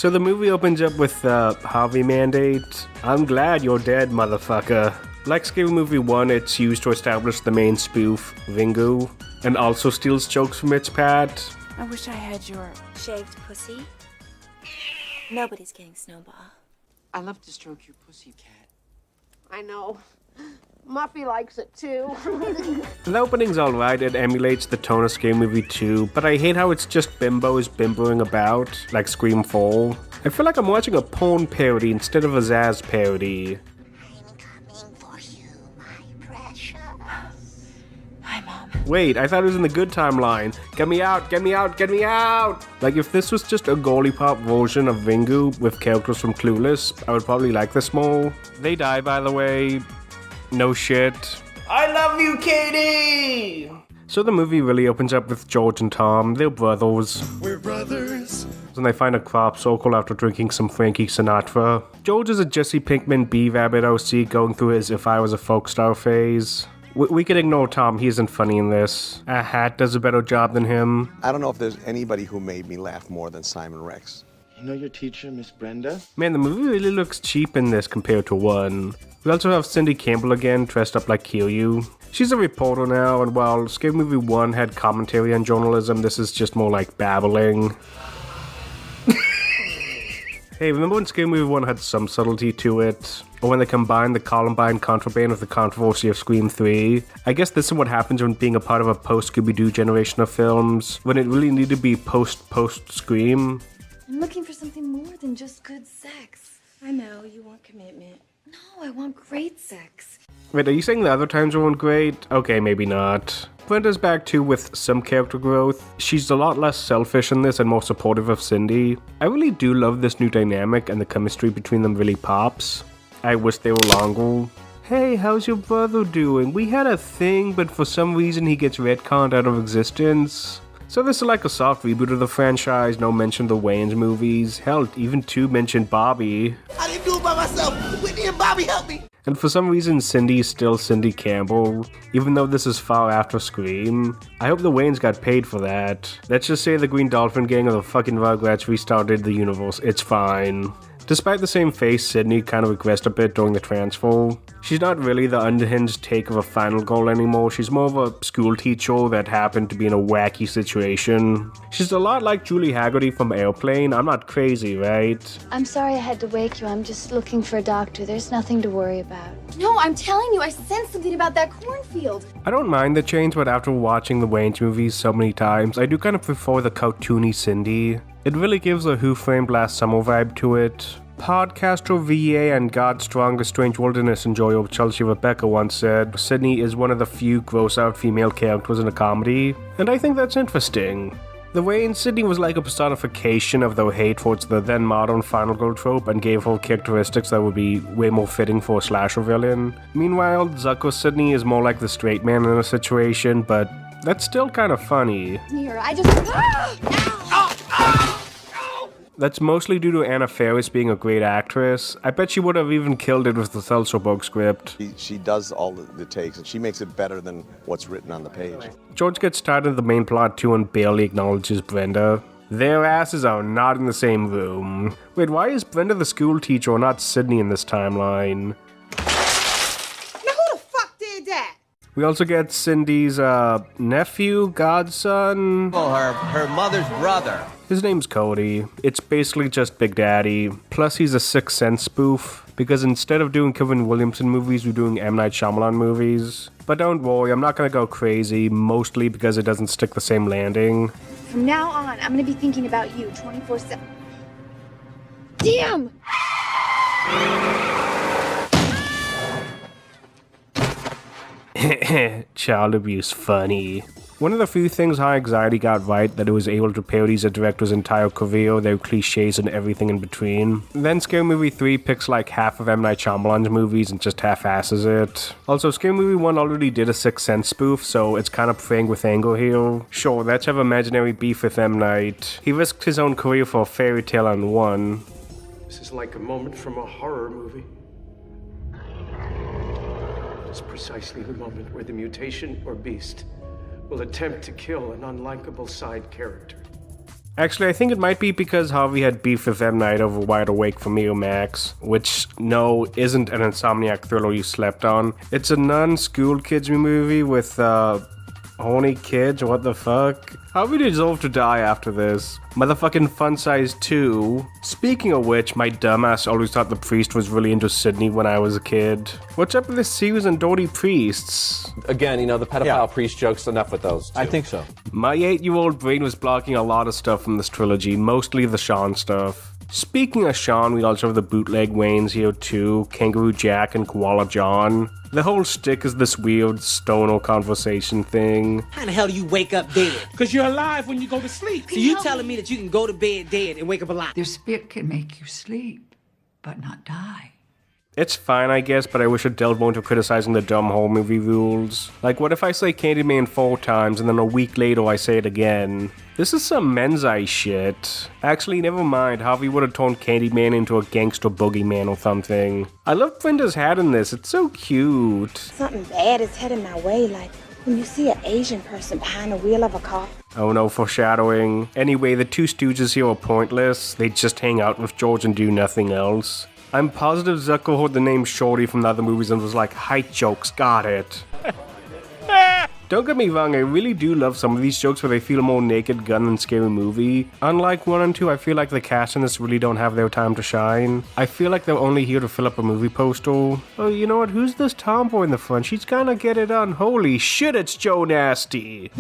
So the movie opens up with the Harvey mandate. I'm glad you're dead, motherfucker. Like Scary Movie 1, it's used to establish the main spoof, Ringu, and also steals jokes from its pat. I wish I had your shaved pussy. Nobody's getting Snowball. I love to stroke your pussy, cat. I know. Muffy likes it too. The opening's alright, it emulates the tone of Scary Movie 2, but I hate how it's just bimbos bimboing about, like Scream 4. I feel like I'm watching a porn parody instead of a Zaz parody. Hi, Mom. Wait, I thought it was in the good timeline. Get me out, get me out, get me out! Like, if this was just a Golly Pop version of Ringu with characters from Clueless, I would probably like this more. They die, by the way. No shit. I love you, Katie! So the movie really opens up with George and Tom. They're brothers. We're brothers. And they find a crop circle after drinking some Frankie Sinatra. George is a Jesse Pinkman B-Rabbit OC going through his If I Was a Folk Star phase. We can ignore Tom, he isn't funny in this. A hat does a better job than him. I don't know if there's anybody who made me laugh more than Simon Rex. You know your teacher, Miss Brenda? Man, the movie really looks cheap in this compared to 1. We also have Cindy Campbell again, dressed up like Kiryu. She's a reporter now, and while Scary Movie 1 had commentary on journalism, this is just more like babbling. Hey, remember when Scary Movie 1 had some subtlety to it? Or when they combined the Columbine contraband with the controversy of Scream 3? I guess this is what happens when being a part of a post-Scooby-Doo generation of films, when it really needed to be post-Scream. I'm looking for something more than just good sex. I know, you want commitment. No, I want great sex. Wait, are you saying the other times weren't great? Okay, maybe not. Brenda's back too with some character growth. She's a lot less selfish in this and more supportive of Cindy. I really do love this new dynamic, and the chemistry between them really pops. I wish they were longer. Hey, how's your brother doing? We had a thing, but for some reason he gets retconned out of existence. So this is like a soft reboot of the franchise, no mention of the Wayans movies. Hell, even 2 mentioned Bobby. I didn't do it by myself. Whitney and Bobby helped me. And for some reason, Cindy is still Cindy Campbell, even though this is far after Scream. I hope the Wayans got paid for that. Let's just say the Green Dolphin Gang or the fucking Rugrats restarted the universe. It's fine. Despite the same face, Sydney kind of regressed a bit during the transfer. She's not really the unhinged take of a final girl anymore. She's more of a school teacher that happened to be in a wacky situation. She's a lot like Julie Haggerty from Airplane. I'm not crazy, right? I'm sorry I had to wake you. I'm just looking for a doctor. There's nothing to worry about. No, I'm telling you, I sensed something about that cornfield. I don't mind the change, but after watching the Wayans movies so many times, I do kind of prefer the cartoony Cindy. It really gives a Who Framed Last Summer vibe to it. Podcaster VA and God's Strongest Strange Wilderness enjoyer Chelsea Rebecca once said, Sydney is one of the few gross-out female characters in a comedy, and I think that's interesting. The way in Sydney was like a personification of their hate towards the then modern final girl trope and gave her characteristics that would be way more fitting for a slasher villain. Meanwhile, Zucker Sydney is more like the straight man in a situation, but that's still kind of funny. Here, I just... That's mostly due to Anna Faris being a great actress. I bet she would have even killed it with the Thelselberg script. She does all the takes, and she makes it better than what's written on the page. George gets started in the main plot too and barely acknowledges Brenda. Their asses are not in the same room. Wait, why is Brenda the school teacher or not Sydney in this timeline? Now who the fuck did that? We also get Cindy's nephew, godson. Oh, her mother's brother. His name's Cody. It's basically just Big Daddy. Plus he's a Sixth Sense spoof, because instead of doing Kevin Williamson movies, we're doing M. Night Shyamalan movies. But don't worry, I'm not gonna go crazy, mostly because it doesn't stick the same landing. From now on, I'm gonna be thinking about you 24/7. Damn! Child abuse funny. One of the few things High Anxiety got right that it was able to parody a director's entire career, their cliches and everything in between. Then Scary Movie 3 picks like half of M. Night Shyamalan's movies and just half-asses it. Also, Scary Movie 1 already did a Sixth Sense spoof, so it's kind of playing with anger here. Sure, let's have imaginary beef with M. Night. He risked his own career for a fairy tale on one. This is like a moment from a horror movie. It's precisely the moment where the mutation or beast will attempt to kill an unlikable side character. Actually, I think it might be because Harvey had beef with M. Night over Wide Awake for Miramax, which, no, isn't an Insomniac thriller you slept on. It's a non-school kids movie with, horny kids, what the fuck? Harvey deserved to die after this. Motherfucking Fun Size 2. Speaking of which, my dumbass always thought the priest was really into Sydney when I was a kid. What's up with this series and dirty priests? Again, you know, the pedophile priest jokes, enough with those. I think so. My 8-year-old brain was blocking a lot of stuff from this trilogy, mostly the Sean stuff. Speaking of Sean, we also have the bootleg Waynes here too, Kangaroo Jack and Koala John. The whole stick is this weird stoner conversation thing. How the hell do you wake up dead? Because you're alive when you go to sleep. So you telling me that you can go to bed dead and wake up alive? Their spit can make you sleep, but not die. It's fine, I guess, but I wish it delved more into criticizing the dumb horror movie rules. Like, what if I say Candyman 4 times and then a week later I say it again? This is some Men's-Eye shit. Actually, never mind, Harvey would have turned Candyman into a gangster boogeyman or something. I love Brenda's hat in this, it's so cute. Something bad is heading my way, like when you see an Asian person behind the wheel of a car. Oh no, foreshadowing. Anyway, the two stooges here are pointless. They just hang out with George and do nothing else. I'm positive Zucker heard the name Shorty from the other movies and was like, height jokes, got it. Don't get me wrong, I really do love some of these jokes where they feel more Naked Gun than Scary Movie. Unlike 1 and 2, I feel like the cast in this really don't have their time to shine. I feel like they're only here to fill up a movie poster. Oh, you know what, who's this tomboy in the front? She's gonna get it on. Holy shit, it's Joe Nasty!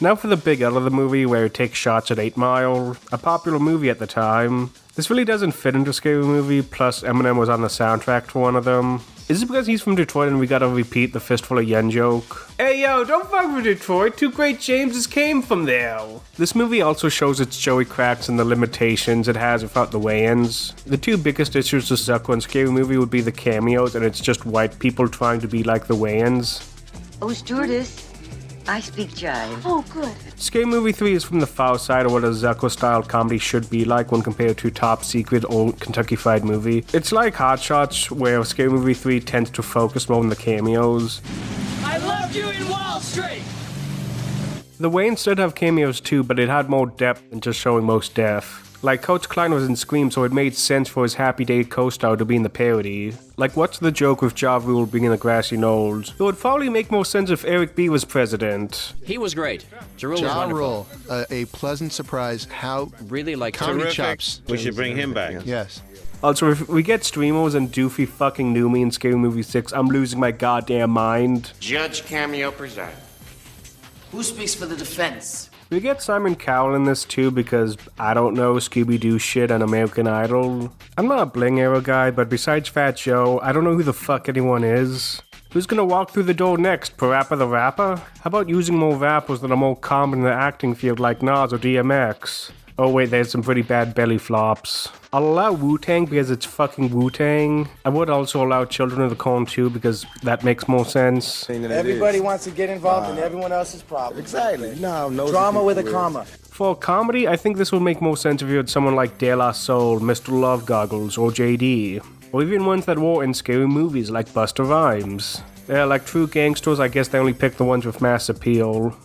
Now for the big L of the movie, where it takes shots at 8 Mile, a popular movie at the time. This really doesn't fit into Scary Movie, plus Eminem was on the soundtrack to one of them. Is it because he's from Detroit and we gotta repeat the Fistful of Yen joke? Hey yo, don't fuck with Detroit, 2 great Jameses came from there! This movie also shows its Joey cracks and the limitations it has without the Wayans. The 2 biggest issues to Zucker and Scary Movie would be the cameos, and it's just white people trying to be like the Wayans. Oh, stewardess. I speak jive. Oh, good. Scary Movie 3 is from the far side of what a Zucker-style comedy should be like when compared to Top Secret or Kentucky Fried Movie. It's like Hot Shots, where Scary Movie 3 tends to focus more on the cameos. I loved you in Wall Street! The Wayans did have cameos too, but it had more depth than just showing Mos Def. Like, Coach Klein was in Scream, so it made sense for his Happy Day co-star to be in the parody. Like, what's the joke with Ja Rule being in the grassy knolls? It would probably make more sense if Eric B. was president. He was great. Ja Rule was Ja wonderful. Rule, a pleasant surprise. How really like comedy terrific. chops. We should bring him back. Yes. Also, if we get streamers and Doofy fucking Noomy in Scary Movie 6, I'm losing my goddamn mind. Judge Cameo present. Who speaks for the defense? We get Simon Cowell in this too because, I don't know, Scooby-Doo shit and American Idol. I'm not a Bling era guy, but besides Fat Joe, I don't know who the fuck anyone is. Who's gonna walk through the door next, Parappa the Rapper? How about using more rappers that are more common in the acting field like Nas or DMX? Oh wait, there's some pretty bad belly flops. I'll allow Wu-Tang because it's fucking Wu-Tang. I would also allow Children of the Corn too because that makes more sense. Everybody wants to get involved in everyone else's problems. Exactly. No Drama with a comma. For comedy, I think this would make more sense if you had someone like De La Soul, Mr. Love Goggles, or JD. Or even ones that were in scary movies like Busta Rhymes. Yeah, like true gangsters, I guess they only pick the ones with mass appeal.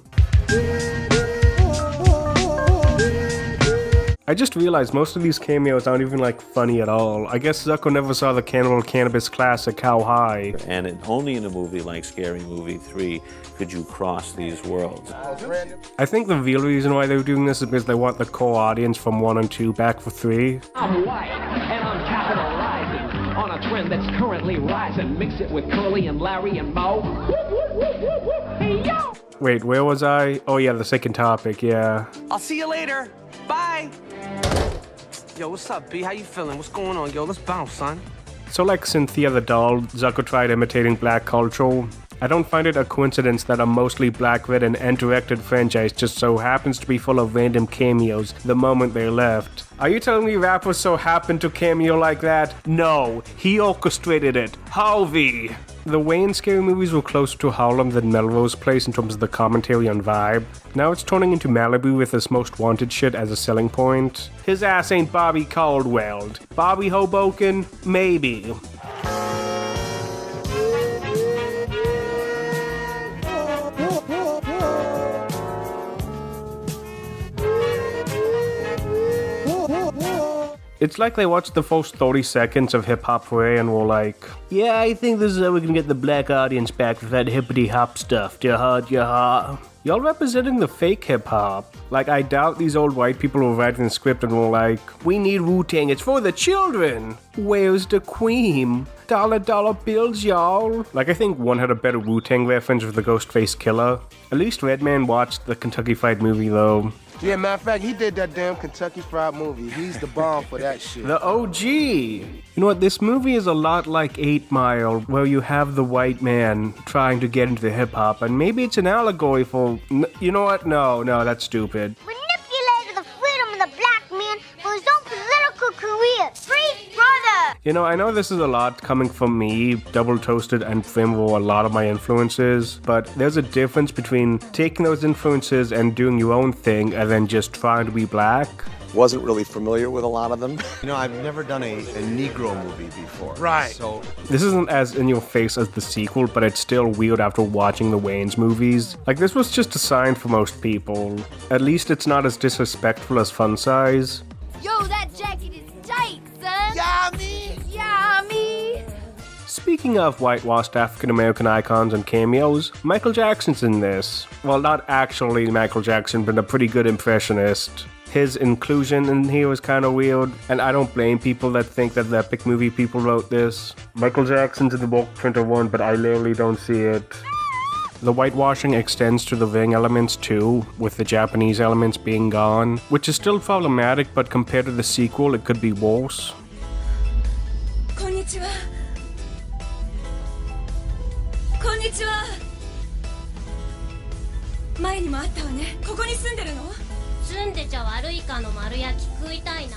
I just realized most of these cameos aren't even like funny at all. I guess Zucker never saw the Cannibal Cannabis classic How High. And only in a movie like Scary Movie 3 could you cross these worlds. I think the real reason why they're doing this is because they want the core audience from 1 and 2 back for 3. I'm white, and I'm capitalizing on a trend that's currently rising. Mix it with Curly and Larry and Moe. Hey, yo! Wait, where was I? Oh yeah, the second topic, yeah. I'll see you later. Bye. Yo, what's up, B? How you feeling? What's going on, yo? Let's bounce, son. So like Cynthia the Doll, Zucker tried imitating black culture. I don't find it a coincidence that a mostly black-written and directed franchise just so happens to be full of random cameos the moment they left. Are you telling me rappers so happened to cameo like that? No, he orchestrated it. Harvey! The Wayne scary movies were closer to Harlem than Melrose Place in terms of the commentary and vibe. Now it's turning into Malibu with this Most Wanted shit as a selling point. His ass ain't Bobby Caldwell. Bobby Hoboken? Maybe. It's like they watched the first 30 seconds of Hip Hop Hooray and were like, yeah, I think this is how we can get the black audience back with that hippity hop stuff. Yaha. Y'all representing the fake hip hop. Like, I doubt these old white people were writing the script and were like, we need Wu-Tang, it's for the children. Where's the queen? Dollar bills, y'all. Like, I think one had a better Wu-Tang reference with the Ghostface Killer. At least Redman watched the Kentucky Fried Movie, though. Yeah, matter of fact, he did that damn Kentucky Fried Movie. He's the bomb for that shit. The OG. You know what, this movie is a lot like 8 Mile, where you have the white man trying to get into hip-hop, and maybe it's an allegory for... You know what? No, that's stupid. Manipulated the freedom of the black man for his own political career. Free brother! You know, I know this is a lot coming from me. Double Toasted and Frim were a lot of my influences, but there's a difference between taking those influences and doing your own thing and then just trying to be black. Wasn't really familiar with a lot of them. You know, I've never done a Negro movie before. Right. So this isn't as in your face as the sequel, but it's still weird after watching the Wayans movies. Like, this was just a sign for most people. At least it's not as disrespectful as Fun Size. Yo, that jacket is tight, son! Yummy! Yummy! Speaking of whitewashed African-American icons and cameos, Michael Jackson's in this. Well, not actually Michael Jackson, but a pretty good impressionist. His inclusion in here was kind of weird, and I don't blame people that think that the Epic Movie people wrote this. Michael Jackson's in the bulk printer one, but I literally don't see it. The whitewashing extends to the Ring elements too, with the Japanese elements being gone, which is still problematic, but compared to the sequel, it could be worse. Konnichiwa. Konnichiwa. 前にもあったわね。ここに住んでるの？住んでちゃ悪いかの丸焼き食いたいな。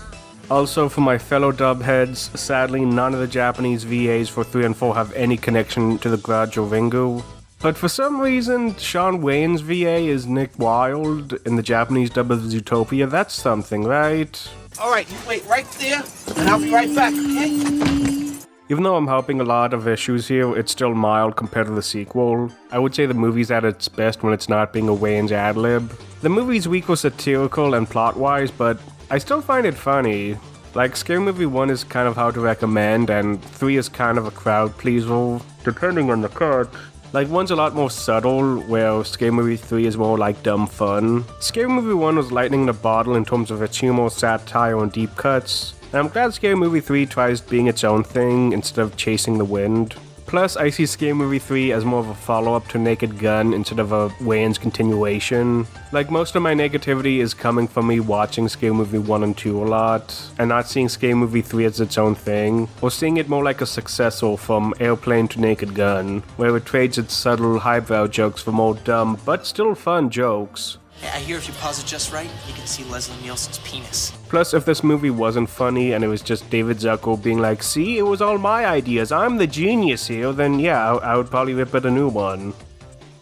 Also, for my fellow dubheads, sadly none of the Japanese VAs for 3 and 4 have any connection to the Grudge or Ringu. But for some reason, Shawn Wayans' VA is Nick Wilde in the Japanese dub of Zootopia. That's something, right? Alright, you wait right there, and I'll be right back, okay? Even though I'm helping a lot of issues here, it's still mild compared to the sequel. I would say the movie's at its best when it's not being a Wayans ad-lib. The movie's weak was satirical and plot-wise, but I still find it funny. Like, Scary Movie 1 is kind of hard to recommend, and 3 is kind of a crowd pleaser, depending on the cut. Like, 1's a lot more subtle, where Scary Movie 3 is more like dumb fun. Scary Movie 1 was lightning in a bottle in terms of its humor, satire, and deep cuts. And I'm glad Scary Movie 3 tries being its own thing instead of chasing the wind. Plus, I see Scary Movie 3 as more of a follow-up to Naked Gun instead of a Wayans continuation. Like, most of my negativity is coming from me watching Scary Movie 1 and 2 a lot, and not seeing Scary Movie 3 as its own thing, or seeing it more like a successor from Airplane to Naked Gun, where it trades its subtle highbrow jokes for more dumb, but still fun jokes. I hear if you pause it just right, you can see Leslie Nielsen's penis. Plus, if this movie wasn't funny and it was just David Zucker being like, see, it was all my ideas, I'm the genius here, then yeah, I would probably rip it a new one.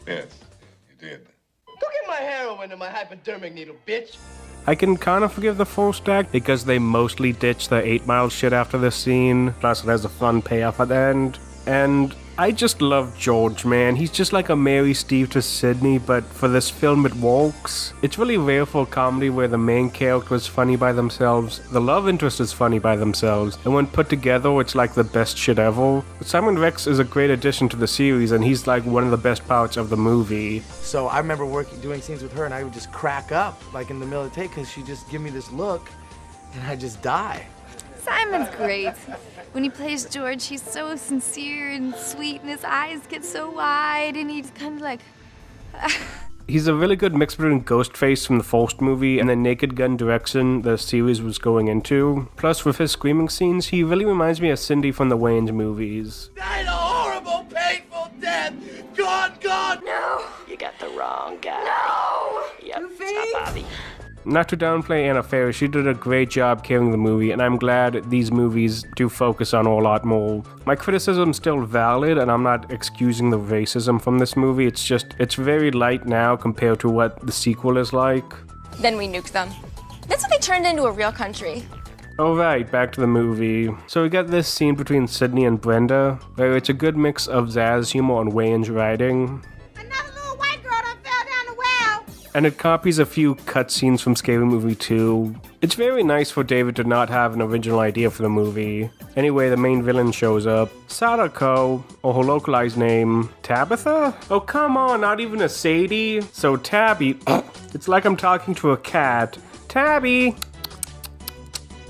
Yes, you did. Go get my heroin and my hypodermic needle, bitch! I can kind of forgive the first act because they mostly ditch the 8 Mile shit after this scene, plus it has a fun payoff at the end. And I just love George, man. He's just like a Mary Steve to Sydney, but for this film it works. It's really rare for a comedy where the main character is funny by themselves, the love interest is funny by themselves, and when put together it's like the best shit ever. Simon Rex is a great addition to the series, and he's like one of the best parts of the movie. So I remember doing scenes with her, and I would just crack up, like in the middle of the take, because she'd just give me this look, and I'd just die. Simon's great. When he plays George, he's so sincere and sweet, and his eyes get so wide, and he's kind of like... He's a really good mix between Ghostface from the first movie and the Naked Gun direction the series was going into. Plus, with his screaming scenes, he really reminds me of Cindy from the Wayans movies. Died a horrible, painful death! Gone! No, you got the wrong guy. No! Yep, it's not Bobby. Not to downplay Anna Faris, she did a great job carrying the movie, and I'm glad these movies do focus on her a lot more. My criticism's still valid, and I'm not excusing the racism from this movie, it's just, it's very light now compared to what the sequel is like. Then we nuked them. That's what they turned into a real country. Alright, back to the movie. So we got this scene between Sydney and Brenda, where it's a good mix of Zaz humor and Wayans writing. And it copies a few cutscenes from Scary Movie 2. It's very nice for David to not have an original idea for the movie. Anyway, the main villain shows up. Sadako, or her localized name, Tabitha? Oh, come on, not even a Sadie. So Tabby, it's like I'm talking to a cat. Tabby!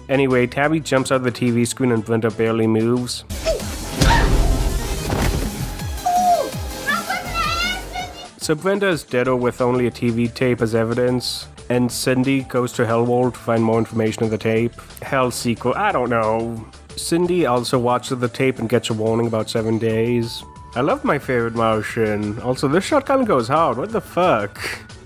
Anyway, Tabby jumps out of the TV screen and Brenda barely moves. So Brenda is dead with only a TV tape as evidence, and Cindy goes to Hellworld to find more information of the tape. Hell sequel, I don't know. Cindy also watches the tape and gets a warning about 7 days. I love my favorite Martian. Also, this shotgun goes hard, what the fuck?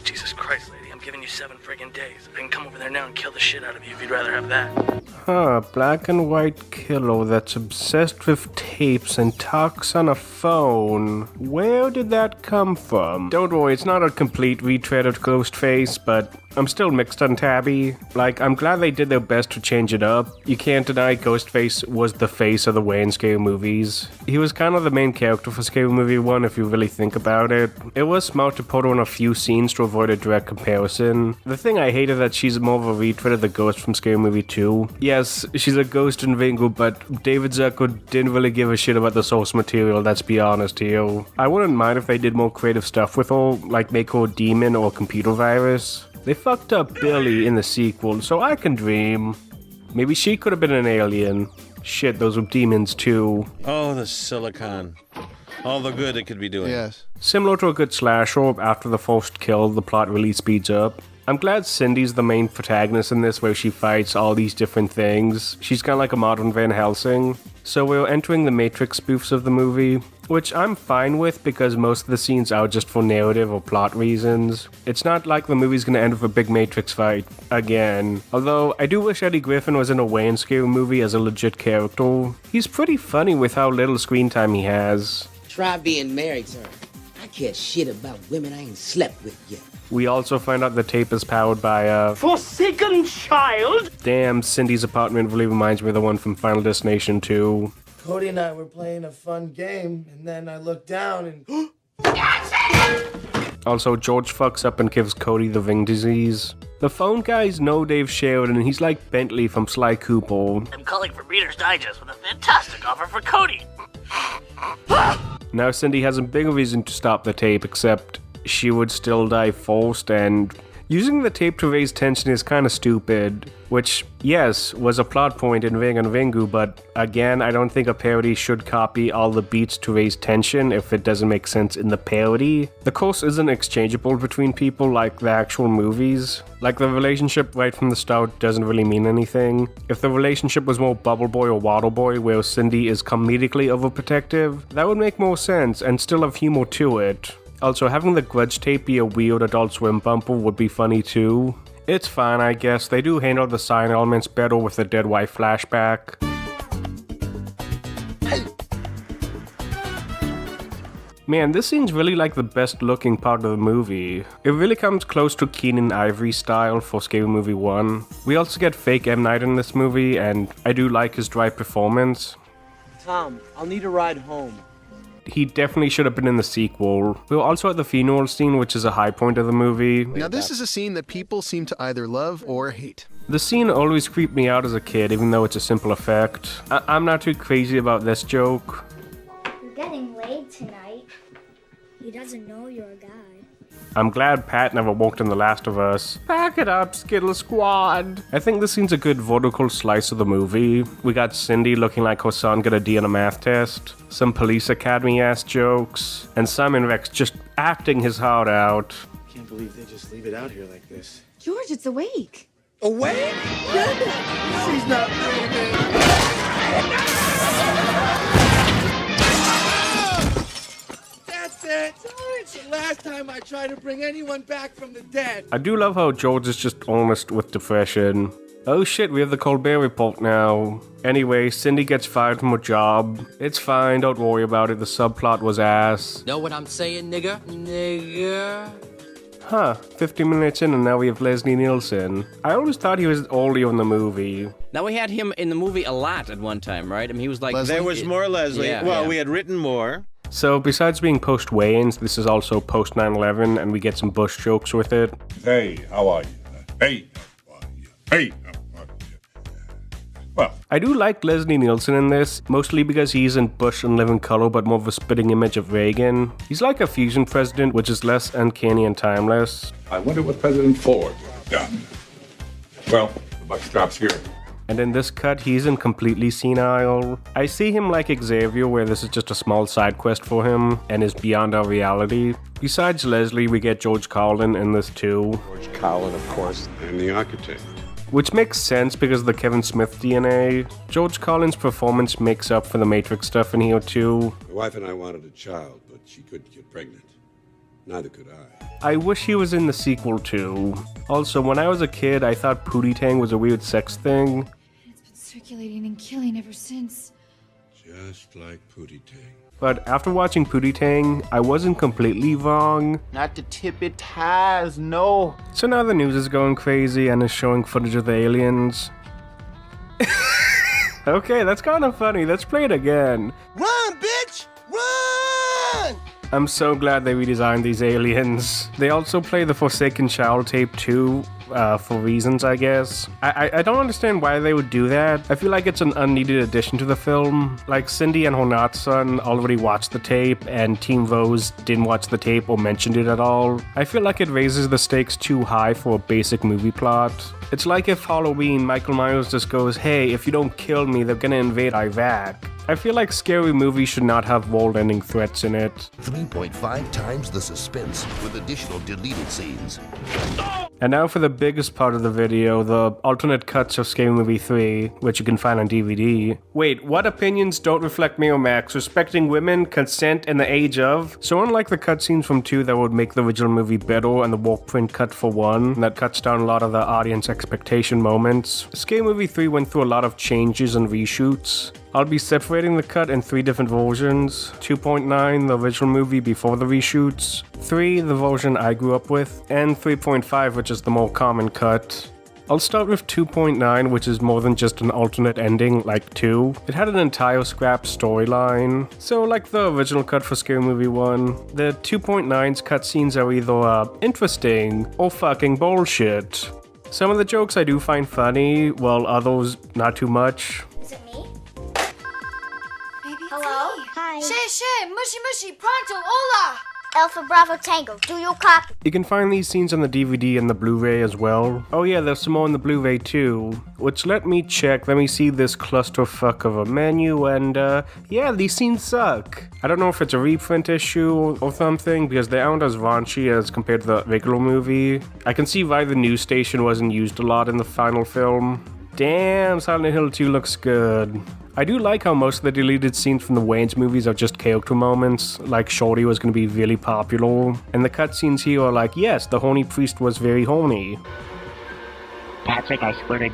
Jesus Christ, lady, I'm giving you 7 friggin' days. I can come over there now and kill the shit out of you if you'd rather have that. Huh, black and white killer that's obsessed with tapes and talks on a phone. Where did that come from? Don't worry, it's not a complete retread of Ghostface, but I'm still mixed on Tabby. Like, I'm glad they did their best to change it up. You can't deny Ghostface was the face of the Wayans Scary movies. He was kind of the main character for Scary Movie 1 if you really think about it. It was smart to put her in a few scenes to avoid a direct comparison. The thing I hate is that she's more of a retread of the ghost from Scary Movie 2. Yes, she's a ghost in Vingu, but David Zucker didn't really give a shit about the source material, let's be honest here. I wouldn't mind if they did more creative stuff with her, like make her a demon or a computer virus. They fucked up Billy in the sequel, so I can dream. Maybe she could have been an alien. Shit, those were demons too. Oh, the silicon. All the good it could be doing. Yes. Similar to a good slasher, after the first kill, the plot really speeds up. I'm glad Cindy's the main protagonist in this, where she fights all these different things. She's kind of like a modern Van Helsing. So we're entering the Matrix spoofs of the movie, which I'm fine with because most of the scenes are just for narrative or plot reasons. It's not like the movie's gonna end with a big Matrix fight again. Although, I do wish Eddie Griffin was in a Wayans Scary movie as a legit character. He's pretty funny with how little screen time he has. Try being married to her. I care shit about women I ain't slept with yet. We also find out the tape is powered by a forsaken child. Damn, Cindy's apartment really reminds me of the one from Final Destination 2. Cody and I were playing a fun game, and then I looked down and... Also, George fucks up and gives Cody the Ving disease. The phone guys know Dave Sheridan, and he's like Bentley from Sly Cooper. I'm calling from Reader's Digest with a fantastic offer for Cody. Now Cindy has a big reason to stop the tape, except she would still die first, and using the tape to raise tension is kind of stupid. Which, yes, was a plot point in Ring and Ringu, but again, I don't think a parody should copy all the beats to raise tension if it doesn't make sense in the parody. The course isn't exchangeable between people like the actual movies. Like, the relationship right from the start doesn't really mean anything. If the relationship was more Bubble Boy or Waddle Boy, where Cindy is comedically overprotective, that would make more sense and still have humor to it. Also, having the Grudge tape be a weird Adult Swim bumper would be funny too. It's fine, I guess. They do handle the sign elements better with the dead wife flashback. Man, this scene's really like the best looking part of the movie. It really comes close to Keenan Ivory style for Scary Movie 1. We also get fake M. Night in this movie, and I do like his dry performance. Tom, I'll need a ride home. He definitely should have been in the sequel. We were also at the funeral scene, which is a high point of the movie. Now this is a scene that people seem to either love or hate. The scene always creeped me out as a kid, even though it's a simple effect. I'm not too crazy about this joke. You're getting laid tonight. He doesn't know you're a guy. I'm glad Pat never walked in The Last of Us. Pack it up, Skittle Squad! I think this scene's a good vertical slice of the movie. We got Cindy looking like her son got a D on a math test, some Police Academy-ass jokes, and Simon Rex just acting his heart out. I can't believe they just leave it out here like this. George, it's awake. Awake? She's not breathing. That's it! It's the last time I try to bring anyone back from the dead. I do love how George is just honest with depression. Oh shit, we have the Colbert Report now. Anyway, Cindy gets fired from her job. It's fine, don't worry about it, the subplot was ass. Know what I'm saying, nigga? Nigga. Huh, 50 minutes in and now we have Leslie Nielsen. I always thought he was earlier in the movie. Now, we had him in the movie a lot at one time, right? I mean, he was like... Leslie? There was more Leslie. Yeah, well, yeah. we had written more. So, besides being post-Wayans, this is also post-9/11, and we get some Bush jokes with it. Hey, how are you? Hey, how are you? Hey, how Well, I do like Leslie Nielsen in this, mostly because he isn't Bush in Living Color but more of a spitting image of Reagan. He's like a fusion president, which is less uncanny and timeless. I wonder what President Ford would have done. Well, the buck stops here. And in this cut, he isn't completely senile. I see him like Xavier, where this is just a small side quest for him and is beyond our reality. Besides Leslie, we get George Carlin in this too. George Carlin, of course. And the architect. Which makes sense because of the Kevin Smith DNA. George Carlin's performance makes up for the Matrix stuff in here too. My wife and I wanted a child, but she couldn't get pregnant. Neither could I. I wish he was in the sequel too. Also, when I was a kid, I thought Pootie Tang was a weird sex thing. It's been circulating and killing ever since. Just like Pootie Tang. But after watching Pootie Tang, I wasn't completely wrong. Not the tip it has, no. So now the news is going crazy and is showing footage of the aliens. Okay, that's kind of funny. Let's play it again. Run, bitch! Run! I'm so glad they redesigned these aliens. They also play the Forsaken Child tape too, for reasons, I guess. I don't understand why they would do that. I feel like it's an unneeded addition to the film. Like, Cindy and Honatsan already watched the tape, and Team Rose didn't watch the tape or mentioned it at all. I feel like it raises the stakes too high for a basic movie plot. It's like if Halloween, Michael Myers just goes, hey, if you don't kill me, they're gonna invade Iraq. I feel like scary movies should not have world-ending threats in it. 3.5 times the suspense with additional deleted scenes. And now for the biggest part of the video, the alternate cuts of Scary Movie 3, which you can find on DVD. Wait, what opinions don't reflect Miramax? Respecting women, consent, and the age of? So unlike the cutscenes from 2 that would make the original movie better and the walk print cut for 1, that cuts down a lot of the audience expectation moments, Scary Movie 3 went through a lot of changes and reshoots. I'll be separating the cut in 3 different versions. 2.9, the original movie before the reshoots. 3, the version I grew up with. And 3.5, which is the more common cut. I'll start with 2.9, which is more than just an alternate ending like 2. It had an entire scrap storyline. So like the original cut for Scary Movie 1, the 2.9's cutscenes are either interesting or fucking bullshit. Some of the jokes I do find funny, while others not too much. Is it me? Hello? Hi. Mushy mushy, pronto, hola! Alpha Bravo Tango, do you copy? You can find these scenes on the DVD and the Blu-ray as well. Oh yeah, there's some more on the Blu-ray too. Which let me see this clusterfuck of a menu, and yeah, these scenes suck. I don't know if it's a reprint issue or something, because they aren't as raunchy as compared to the regular movie. I can see why the news station wasn't used a lot in the final film. Damn, Silent Hill 2 looks good. I do like how most of the deleted scenes from the Wayans movies are just character moments, like Shorty was going to be really popular, and the cutscenes here are like, yes, the horny priest was very horny. Patrick, I squirted.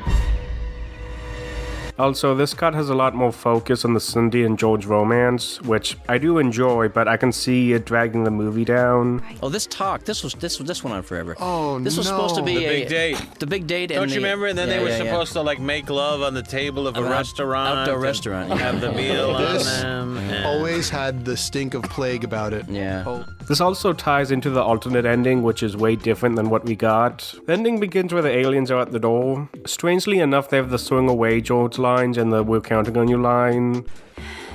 Also, this cut has a lot more focus on the Cindy and George romance, which I do enjoy, but I can see it dragging the movie down. Oh, this went on forever. Oh, this was supposed to be the big date. The big date. Don't you remember? And then they were supposed to like make love on the table of a restaurant. Outdoor restaurant. Have the meal on This them. always had the stink of plague about it. Yeah. This also ties into the alternate ending, which is way different than what we got. The ending begins where the aliens are at the door. Strangely enough, they have the swing away George lines and the we're counting on you line.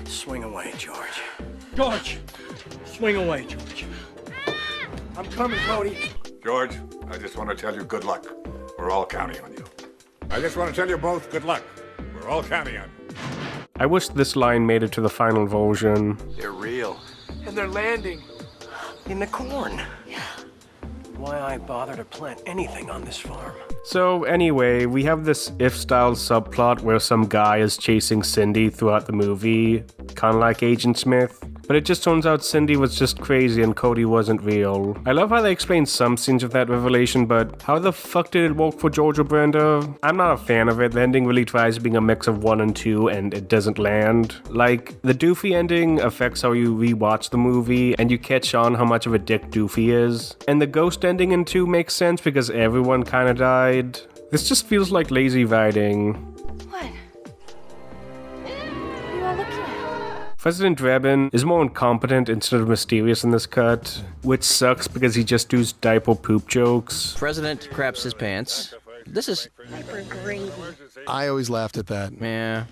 Swing away, George. George! Swing away, George. I'm coming, Cody. George, I just want to tell you good luck. We're all counting on you. I just want to tell you both good luck. We're all counting on you. I wish this line made it to the final version. They're real. And they're landing. In the corn. Why I bother to plant anything on this farm? So anyway, we have this if-style subplot where some guy is chasing Cindy throughout the movie, kind of like Agent Smith. But it just turns out Cindy was just crazy and Cody wasn't real. I love how they explain some scenes of that revelation, but how the fuck did it work for George or Brenda? I'm not a fan of it. The ending really tries being a mix of 1 and 2, and it doesn't land. Like, the Doofy ending affects how you rewatch the movie, and you catch on how much of a dick Doofy is. And the ghost ending in 2 makes sense because everyone kinda died. This just feels like lazy writing. What? You are looking at? President Drebin is more incompetent instead of mysterious in this cut, which sucks because he just does diaper poop jokes. President craps his pants. This is... Hyper gravy. I always laughed at that. Yeah.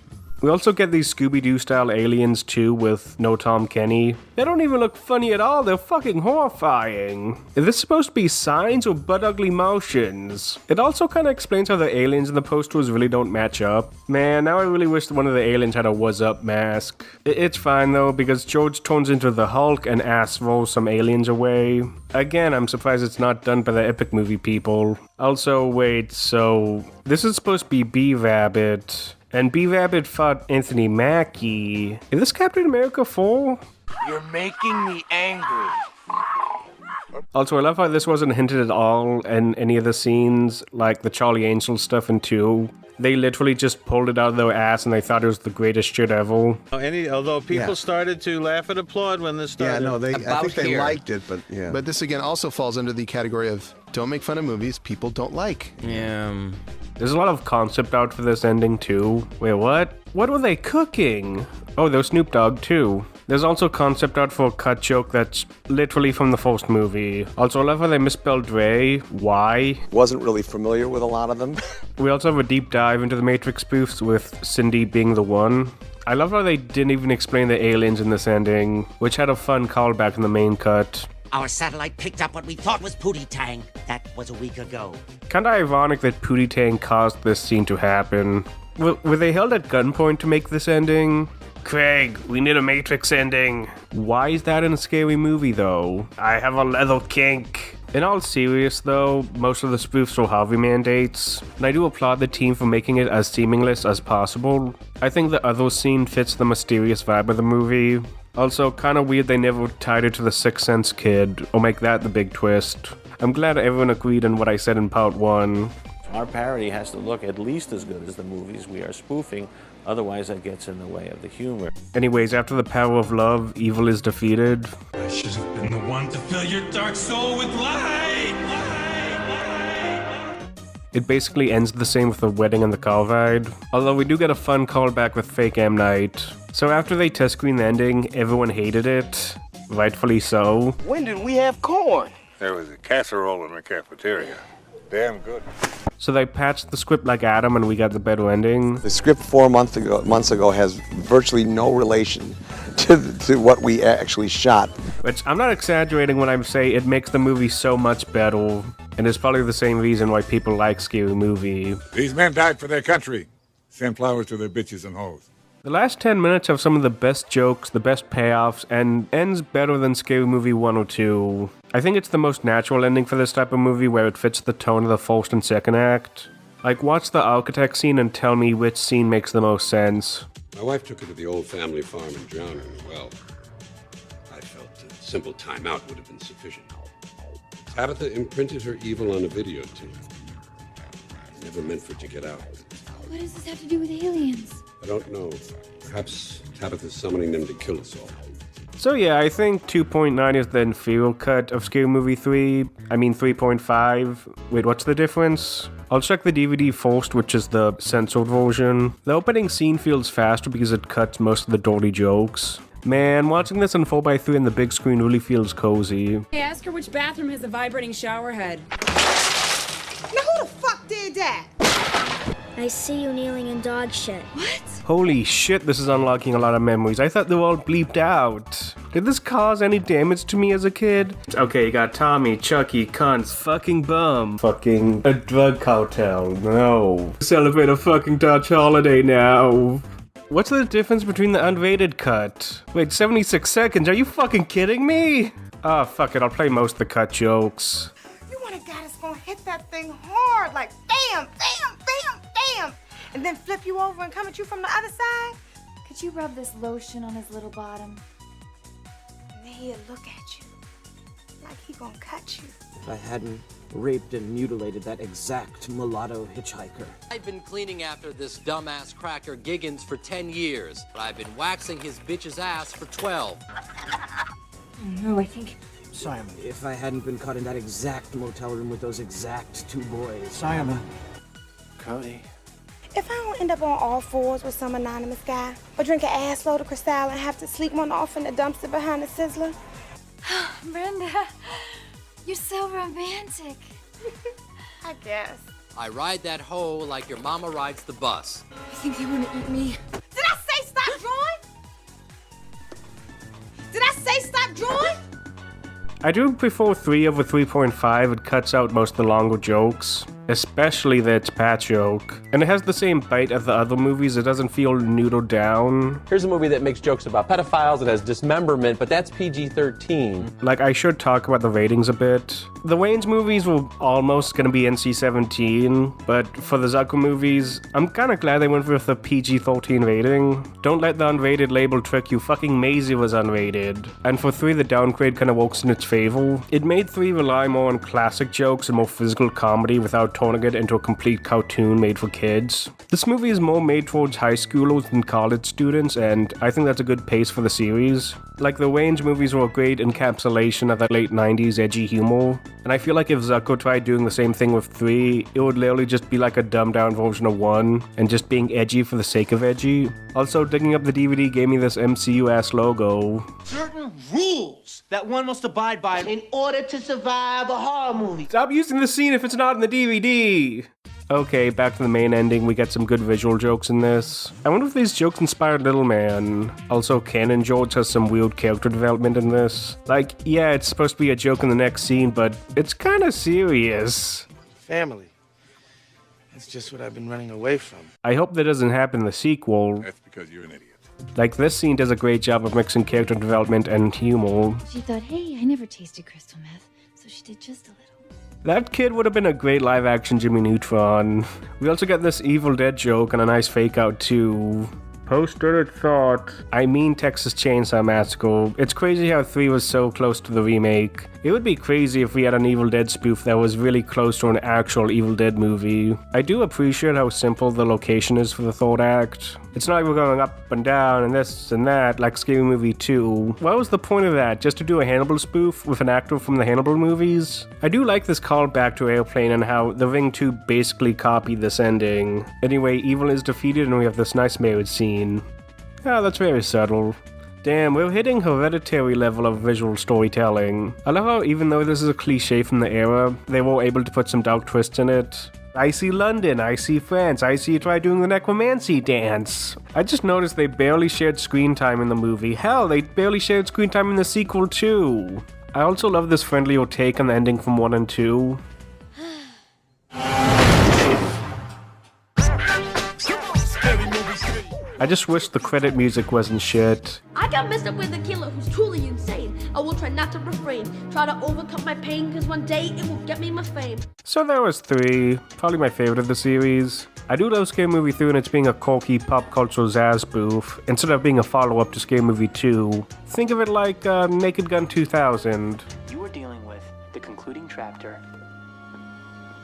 We also get these Scooby-Doo style aliens too with no Tom Kenny. They don't even look funny at all, they're fucking horrifying. Is this supposed to be signs or butt ugly motions? It also kind of explains how the aliens in the posters really don't match up. Man, now I really wish that one of the aliens had a "was up" mask. It's fine though, because George turns into the Hulk and Ass rolls some aliens away. Again, I'm surprised it's not done by the Epic Movie people. Also, wait, so this is supposed to be B-Rabbit. And B-Rabbit fought Anthony Mackie. Is this Captain America 4? You're making me angry. Also, I love how this wasn't hinted at all in any of the scenes, like the Charlie Angel stuff in 2. They literally just pulled it out of their ass and they thought it was the greatest shit ever. Although people started to laugh and applaud when this started. Yeah, no, I think they liked it, but yeah. But this again also falls under the category of don't make fun of movies people don't like. Yeah. There's a lot of concept art for this ending too. Wait, what? What were they cooking? Oh, there's Snoop Dogg too. There's also concept art for a cut joke that's literally from the first movie. Also, I love how they misspelled Ray. Why? Wasn't really familiar with a lot of them. We also have a deep dive into the Matrix spoofs with Cindy being the one. I love how they didn't even explain the aliens in this ending, which had a fun callback in the main cut. Our satellite picked up what we thought was Pootie Tang. That was a week ago. Kinda ironic that Pootie Tang caused this scene to happen. Were they held at gunpoint to make this ending? Craig, we need a Matrix ending. Why is that in a scary movie though? I have a leather kink. In all serious though, most of the spoofs were Harvey mandates, and I do applaud the team for making it as seamless as possible. I think the other scene fits the mysterious vibe of the movie. Also, kinda weird they never tied it to the Sixth Sense kid, or make that the big twist. I'm glad everyone agreed on what I said in part 1. Our parody has to look at least as good as the movies we are spoofing, otherwise that gets in the way of the humor. Anyways, after the power of love, evil is defeated. I should have been the one to fill your dark soul with light! It basically ends the same with the wedding and the car ride, although we do get a fun callback with fake M. Night. So after they test screen the ending, everyone hated it. Rightfully so. When did we have corn? There was a casserole in the cafeteria. Damn good. So they patched the script like Adam and we got the better ending. The script 4 months ago has virtually no relation to what we actually shot. Which I'm not exaggerating when I say it makes the movie so much better, and it's probably the same reason why people like Scary Movie. These men died for their country. Send flowers to their bitches and hoes. The last 10 minutes have some of the best jokes, the best payoffs, and ends better than Scary Movie 1 or 2. I think it's the most natural ending for this type of movie where it fits the tone of the first and second act. Like, watch the architect scene and tell me which scene makes the most sense. My wife took her to the old family farm and drowned her in the well. I felt a simple timeout would have been sufficient. Tabitha imprinted her evil on a videotape. I never meant for it to get out. What does this have to do with aliens? I don't know. Perhaps Tabitha's summoning them to kill us all. So yeah, I think 2.9 is the inferior cut of Scary Movie 3. I mean 3.5. Wait, what's the difference? I'll check the DVD first, which is the censored version. The opening scene feels faster because it cuts most of the dirty jokes. Man, watching this on 4x3 on the big screen really feels cozy. Hey, ask her which bathroom has a vibrating shower head. Now who the fuck did that? I see you kneeling in dog shit. What? Holy shit, this is unlocking a lot of memories. I thought they were all bleeped out. Did this cause any damage to me as a kid? Okay, you got Tommy, Chucky, cunts, fucking bum, fucking a drug cartel. No. Celebrate a fucking Dutch holiday now. What's the difference between the unrated cut? Wait, 76 seconds? Are you fucking kidding me? Ah, fuck it, I'll play most of the cut jokes. You want a guy that's gonna hit that thing hard, like bam, bam, bam, bam, and then flip you over and come at you from the other side? Could you rub this lotion on his little bottom? And then he'll look at you like he gonna cut you. If I hadn't raped and mutilated that exact mulatto hitchhiker. I've been cleaning after this dumbass cracker Giggins for 10 years, but I've been waxing his bitch's ass for 12. No, I think... Simon, if I hadn't been caught in that exact motel room with those exact two boys. Simon. Cody. If I don't end up on all fours with some anonymous guy, or drink an ass load of Cristal and have to sleep one off in the dumpster behind the Sizzler. Brenda, you're so romantic. I guess. I ride that hoe like your mama rides the bus. I think they want to eat me. Did I say stop drawing? Did I say stop drawing? I do prefer 3 over 3.5. It cuts out most of the longer jokes, especially the It's Pat joke. And it has the same bite as the other movies. It doesn't feel noodled down. Here's a movie that makes jokes about pedophiles. It has dismemberment, but that's PG-13. Like, I should talk about the ratings a bit. The Wayans movies were almost gonna be NC-17, but for the Zucker movies, I'm kinda glad they went with the PG-13 rating. Don't let the unrated label trick you. Fucking Maisie was unrated. And for 3, the downgrade kinda works in its favor. It made 3 rely more on classic jokes and more physical comedy without turning it into a complete cartoon made for kids. This movie is more made towards high schoolers than college students, and I think that's a good pace for the series. Like, the Wayans movies were a great encapsulation of that late 90s edgy humor, and I feel like if Zucker tried doing the same thing with 3, it would literally just be like a dumbed down version of 1, and just being edgy for the sake of edgy. Also, digging up the DVD gave me this MCU-ass logo. Certain rules that one must abide by in order to survive a horror movie. Stop using the scene if it's not in the DVD! Okay, back to the main ending. We get some good visual jokes in this. I wonder if these jokes inspired Little Man. Also, Canon George has some weird character development in this. Like, yeah, it's supposed to be a joke in the next scene, but it's kinda serious. Family. That's just what I've been running away from. I hope that doesn't happen in the sequel. That's because you're an idiot. Like, this scene does a great job of mixing character development and humor. She thought, hey, I never tasted crystal meth, so she did just a little. That kid would have been a great live-action Jimmy Neutron. We also get this Evil Dead joke and a nice fake-out too. Post-credit thought. I mean Texas Chainsaw Massacre. It's crazy how 3 was so close to the remake. It would be crazy if we had an Evil Dead spoof that was really close to an actual Evil Dead movie. I do appreciate how simple the location is for the third act. It's not like we're going up and down and this and that like Scary Movie 2. What was the point of that? Just to do a Hannibal spoof with an actor from the Hannibal movies? I do like this callback to Airplane and how The Ring 2 basically copied this ending. Anyway, evil is defeated and we have this nice marriage scene. Ah, that's very subtle. Damn, we're hitting Hereditary level of visual storytelling. I love how even though this is a cliche from the era, they were able to put some dark twists in it. I see London, I see France, I see you try doing the necromancy dance. I just noticed they barely shared screen time in the movie. Hell, they barely shared screen time in the sequel too. I also love this friendlier take on the ending from 1 and 2. I just wish the credit music wasn't shit. I got messed up with a killer who's truly insane. I will try not to refrain. Try to overcome my pain, cause one day it will get me my fame. So there was 3. Probably my favorite of the series. I do love Scary Movie 3 and it's being a quirky pop cultural Zaz spoof, instead of being a follow-up to Scary Movie 2. Think of it like Naked Gun 2000. You are dealing with the concluding chapter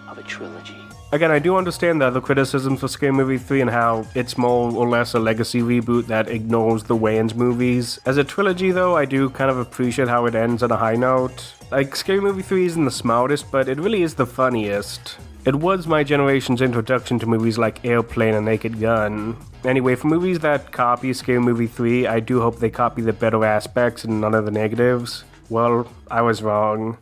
of a trilogy. Again, I do understand the other criticisms for Scary Movie 3 and how it's more or less a legacy reboot that ignores the Wayans movies. As a trilogy, though, I do kind of appreciate how it ends on a high note. Like, Scary Movie 3 isn't the smartest, but it really is the funniest. It was my generation's introduction to movies like Airplane and Naked Gun. Anyway, for movies that copy Scary Movie 3, I do hope they copy the better aspects and none of the negatives. Well, I was wrong.